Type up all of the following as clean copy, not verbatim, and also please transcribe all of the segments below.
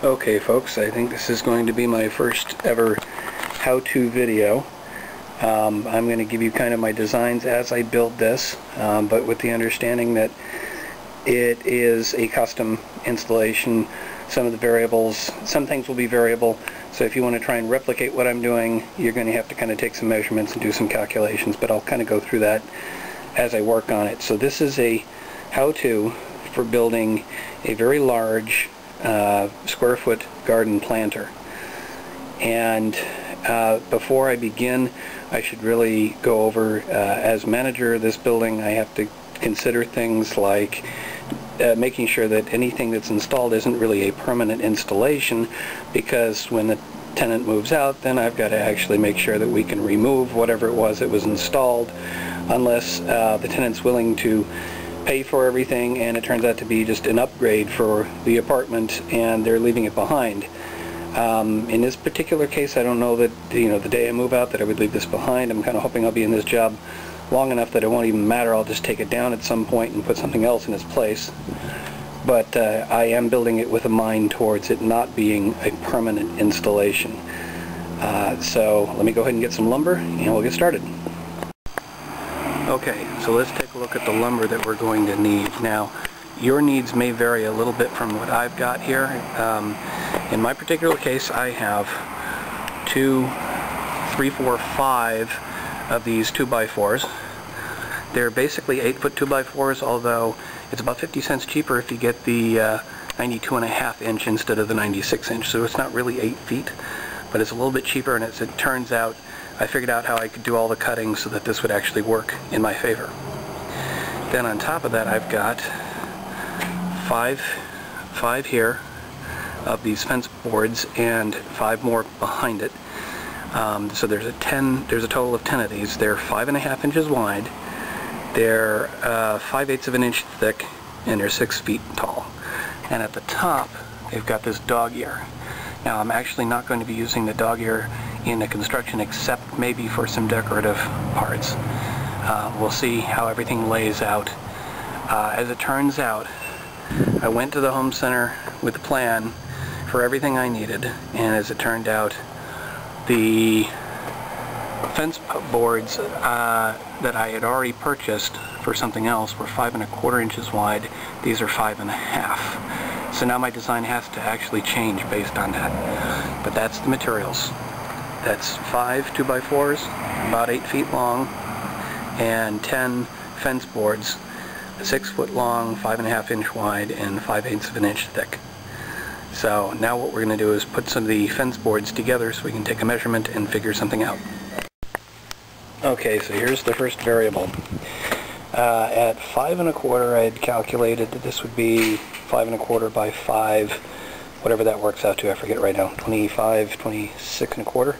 Okay folks, I think this is going to be my first ever how-to video. I'm going to give you kind of my designs as I build this, but with the understanding that it is a custom installation. Some of the variables, some things will be variable, so if you want to try and replicate what I'm doing, you're going to have to kind of take some measurements and do some calculations, but I'll kind of go through that as I work on it. So this is a how-to for building a very large square foot garden planter. And before I begin, I should really go over, as manager of this building, I have to consider things like making sure that anything that's installed isn't really a permanent installation, because when the tenant moves out, then I've got to actually make sure that we can remove whatever it was that was installed, unless the tenant's willing to pay for everything and it turns out to be just an upgrade for the apartment and they're leaving it behind. In this particular case, I don't know that, the day I move out that I would leave this behind. I'm kind of hoping I'll be in this job long enough that it won't even matter. I'll just take it down at some point and put something else in its place. But I am building it with a mind towards it not being a permanent installation. So let me go ahead and get some lumber and we'll get started. Okay, so let's take a look at the lumber that we're going to need. Now, your needs may vary a little bit from what I've got here. In my particular case, I have 2, 3, 4, 5 of these 2x4s. They're basically 8-foot 2x4s, although it's about 50 cents cheaper if you get the 92.5 inch instead of the 96 inch. So it's not really 8 feet, but it's a little bit cheaper, and as it turns out, I figured out how I could do all the cutting so that this would actually work in my favor. Then on top of that, I've got five here of these fence boards and 5 more behind it. So there's a total of 10 of these. They're 5.5 inches wide. They're 5/8 of an inch thick, and they're 6 feet tall. And at the top, they've got this dog ear. Now, I'm actually not going to be using the dog ear in the construction, except maybe for some decorative parts. We'll see how everything lays out. As it turns out, I went to the home center with a plan for everything I needed, and as it turned out, the fence boards that I had already purchased for something else were 5.25 inches wide. These are 5.5. So now my design has to actually change based on that. But that's the materials. That's 5 2x4s, about 8 feet long, and 10 fence boards, 6 foot long, 5.5 inch wide, and 5/8 of an inch thick. So now what we're going to do is put some of the fence boards together so we can take a measurement and figure something out. Okay, so here's the first variable. At 5.25, I had calculated that this would be 5.25 by 5, whatever that works out to, I forget right now, 26 and a quarter.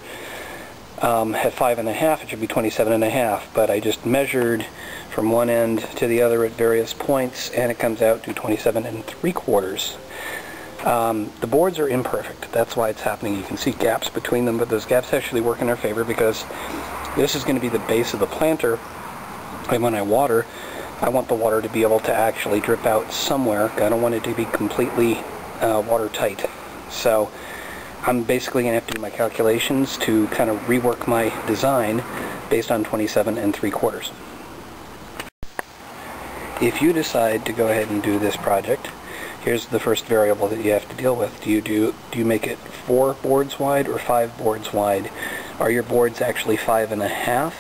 At 5.5, it should be 27.5, but I just measured from one end to the other at various points, and it comes out to 27 3/4. The boards are imperfect. That's why it's happening. You can see gaps between them, but those gaps actually work in our favor because this is going to be the base of the planter, and when I water, I want the water to be able to actually drip out somewhere. I don't want it to be completely watertight. So I'm basically going to have to do my calculations to kind of rework my design based on 27 3/4. If you decide to go ahead and do this project, here's the first variable that you have to deal with. Do you make it 4 boards wide or 5 boards wide? Are your boards actually 5.5?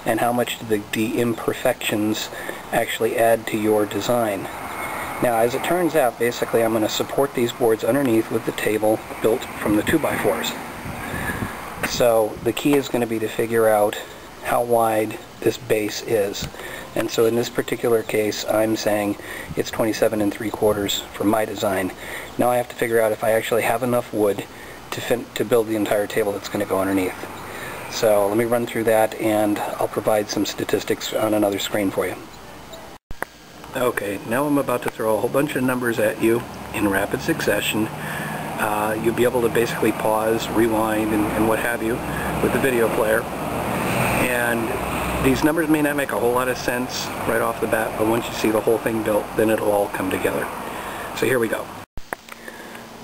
And how much do the imperfections actually add to your design? Now, as it turns out, basically I'm going to support these boards underneath with the table built from the 2x4s. So the key is going to be to figure out how wide this base is. And so in this particular case, I'm saying it's 27 3/4 for my design. Now I have to figure out if I actually have enough wood to build the entire table that's going to go underneath. So let me run through that, and I'll provide some statistics on another screen for you. Okay, now I'm about to throw a whole bunch of numbers at you in rapid succession. You'll be able to basically pause, rewind, and what have you with the video player. And these numbers may not make a whole lot of sense right off the bat, but once you see the whole thing built, then it'll all come together. So here we go.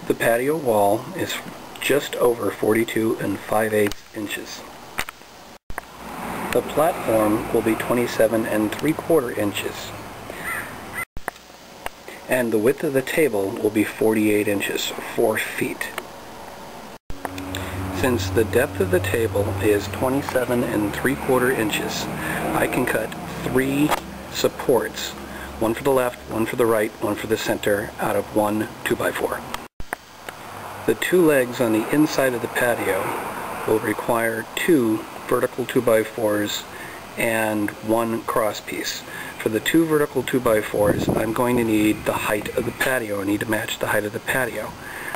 The the patio wall is just over 42 5/8 inches. The platform will be 27 3/4 inches. And the width of the table will be 48 inches, 4 feet. Since the depth of the table is 27 3/4 inches, I can cut 3 supports, one for the left, one for the right, one for the center, out of one 2x4. The 2 legs on the inside of the patio will require 2 vertical 2x4s and 1 cross piece. For the 2 vertical 2x4s, I'm going to need the height of the patio. I need to match the height of the patio.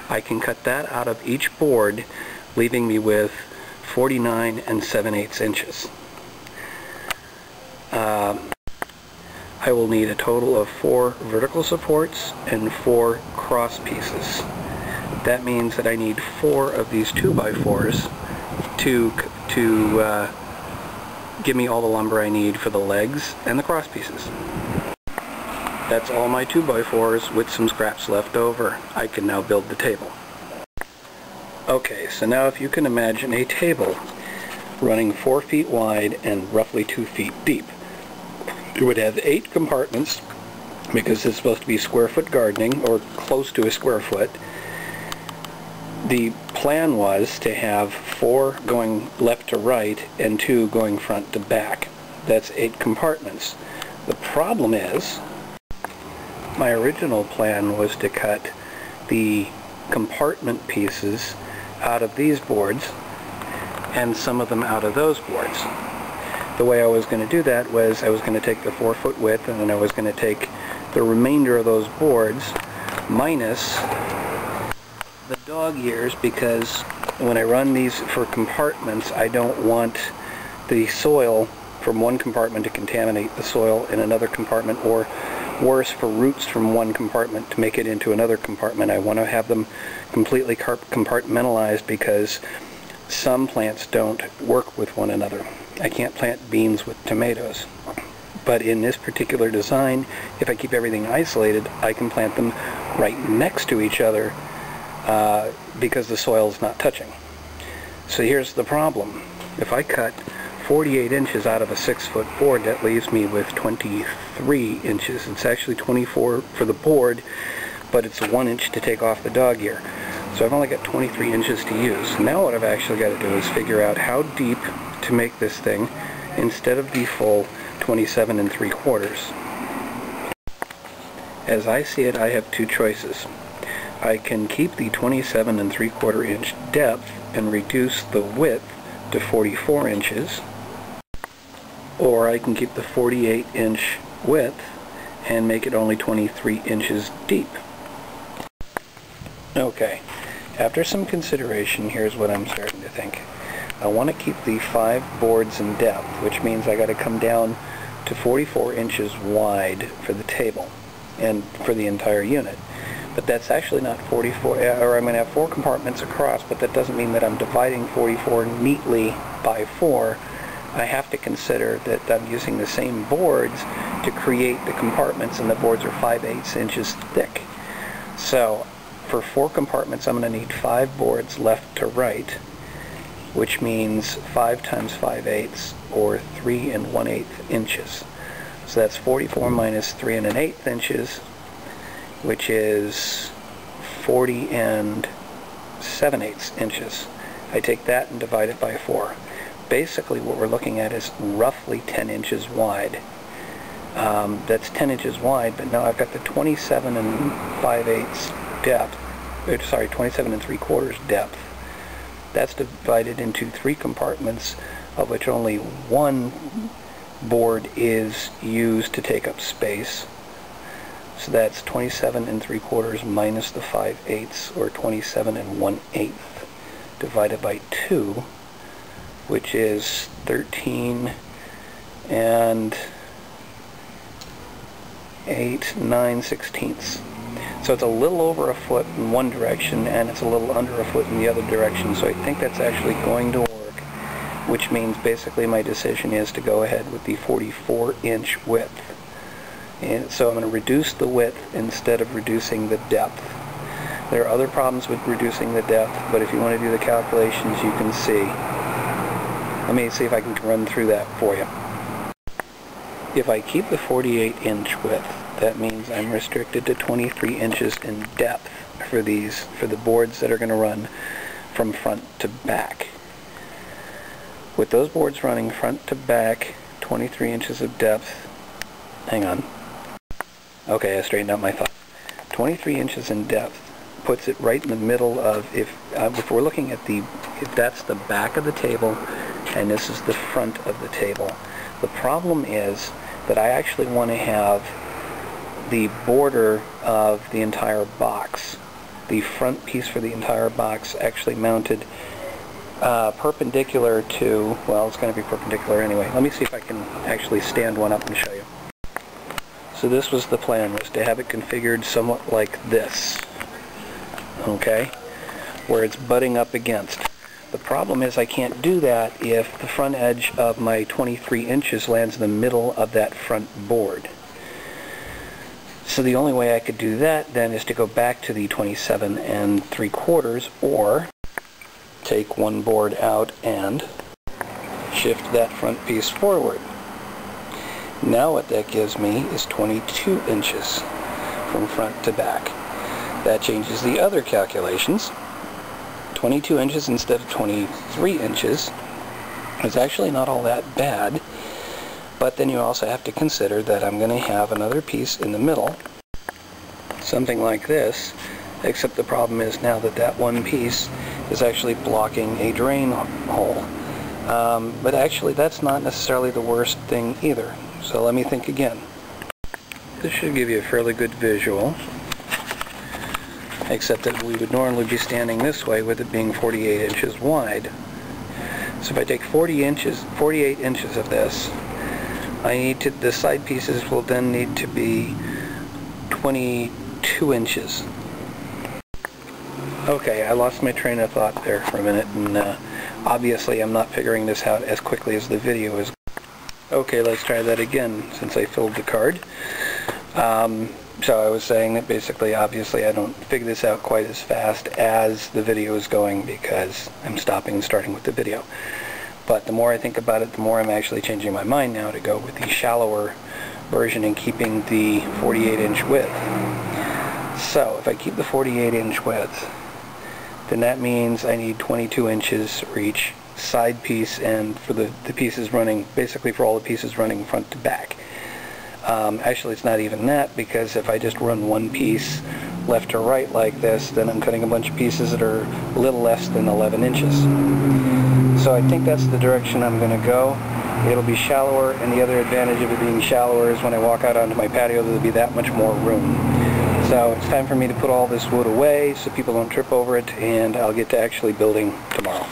I can cut that out of each board, leaving me with 49 7/8 inches. I will need a total of 4 vertical supports and 4 cross pieces. That means that I need 4 of these 2x4s to give me all the lumber I need for the legs and the cross pieces. That's all my 2x4s with some scraps left over. I can now build the table. Okay, so now if you can imagine a table running 4 feet wide and roughly 2 feet deep. It would have 8 compartments, because it's supposed to be square foot gardening, or close to a square foot. The plan was to have 4 going left to right and 2 going front to back. That's 8 compartments. The problem is, my original plan was to cut the compartment pieces out of these boards and some of them out of those boards. The way I was going to do that was I was going to take the 4-foot width, and then I was going to take the remainder of those boards minus the dog ears, because when I run these for compartments, I don't want the soil from one compartment to contaminate the soil in another compartment, or worse, for roots from one compartment to make it into another compartment. I want to have them completely compartmentalized, because some plants don't work with one another. I can't plant beans with tomatoes. But in this particular design, if I keep everything isolated, I can plant them right next to each other, because the soil is not touching. So here's the problem. If I cut 48 inches out of a 6-foot board, that leaves me with 23 inches. It's actually 24 for the board, but it's 1 inch to take off the dog ear. So I've only got 23 inches to use. Now what I've actually got to do is figure out how deep to make this thing instead of the full 27 3/4. As I see it, I have 2 choices. I can keep the 27 3/4 inch depth and reduce the width to 44 inches, or I can keep the 48 inch width and make it only 23 inches deep. Okay, after some consideration, here's what I'm starting to think. I want to keep the 5 boards in depth, which means I got to come down to 44 inches wide for the table and for the entire unit. But that's actually not 44, or I'm going to have 4 compartments across, but that doesn't mean that I'm dividing 44 neatly by 4. I have to consider that I'm using the same boards to create the compartments, and the boards are 5/8 inches thick. So for 4 compartments, I'm going to need 5 boards left to right, which means 5 times 5/8, or 3 1/8 inches. So that's 44 minus 3 1/8 inches, which is 40 7/8 inches. I take that and divide it by 4. Basically what we're looking at is roughly 10 inches wide. That's 10 inches wide, but now I've got the 27 5/8 depth, sorry, 27 3/4 depth. That's divided into 3 compartments, of which only 1 board is used to take up space. So that's 27 3/4 minus the 5/8, or 27 1/8, divided by 2, which is 13 8 9/16. So it's a little over a foot in one direction, and it's a little under a foot in the other direction. So I think that's actually going to work, which means basically my decision is to go ahead with the 44 inch width. And so I'm going to reduce the width instead of reducing the depth. There are other problems with reducing the depth, but if you want to do the calculations, you can see. Let me see if I can run through that for you. If I keep the 48-inch width, that means I'm restricted to 23 inches in depth for the boards that are going to run from front to back. With those boards running front to back, 23 inches of depth, hang on. Okay, I straightened out my thought. 23 inches in depth puts it right in the middle of, if we're looking at if that's the back of the table and this is the front of the table. The problem is that I actually want to have the border of the entire box, the front piece for the entire box, actually mounted perpendicular to, well, it's going to be perpendicular anyway. Let me see if I can actually stand one up and show you. So this was the plan, was to have it configured somewhat like this, okay, where it's butting up against. The problem is I can't do that if the front edge of my 23 inches lands in the middle of that front board. So the only way I could do that then is to go back to the 27 3/4, or take one board out and shift that front piece forward. Now what that gives me is 22 inches from front to back. That changes the other calculations. 22 inches instead of 23 inches is actually not all that bad, but then you also have to consider that I'm going to have another piece in the middle, something like this, except the problem is now that that one piece is actually blocking a drain hole. But actually that's not necessarily the worst thing either. So let me think again. This should give you a fairly good visual, except that we would normally be standing this way with it being 48 inches wide. So if I take 48 inches of this, the side pieces will then need to be 22 inches. Okay, I lost my train of thought there for a minute, and obviously I'm not figuring this out as quickly as the video is. Okay, let's try that again since I filled the card. So I was saying that basically, obviously, I don't figure this out quite as fast as the video is going because I'm stopping and starting with the video. But the more I think about it, the more I'm actually changing my mind now to go with the shallower version and keeping the 48-inch width. So if I keep the 48-inch width, then that means I need 22 inches for each side piece and for the pieces running, basically for all the pieces running front to back. Actually, it's not even that, because if I just run one piece left to right like this, then I'm cutting a bunch of pieces that are a little less than 11 inches. So I think that's the direction I'm going to go. It'll be shallower, and the other advantage of it being shallower is when I walk out onto my patio, there'll be that much more room. So it's time for me to put all this wood away so people don't trip over it, and I'll get to actually building tomorrow.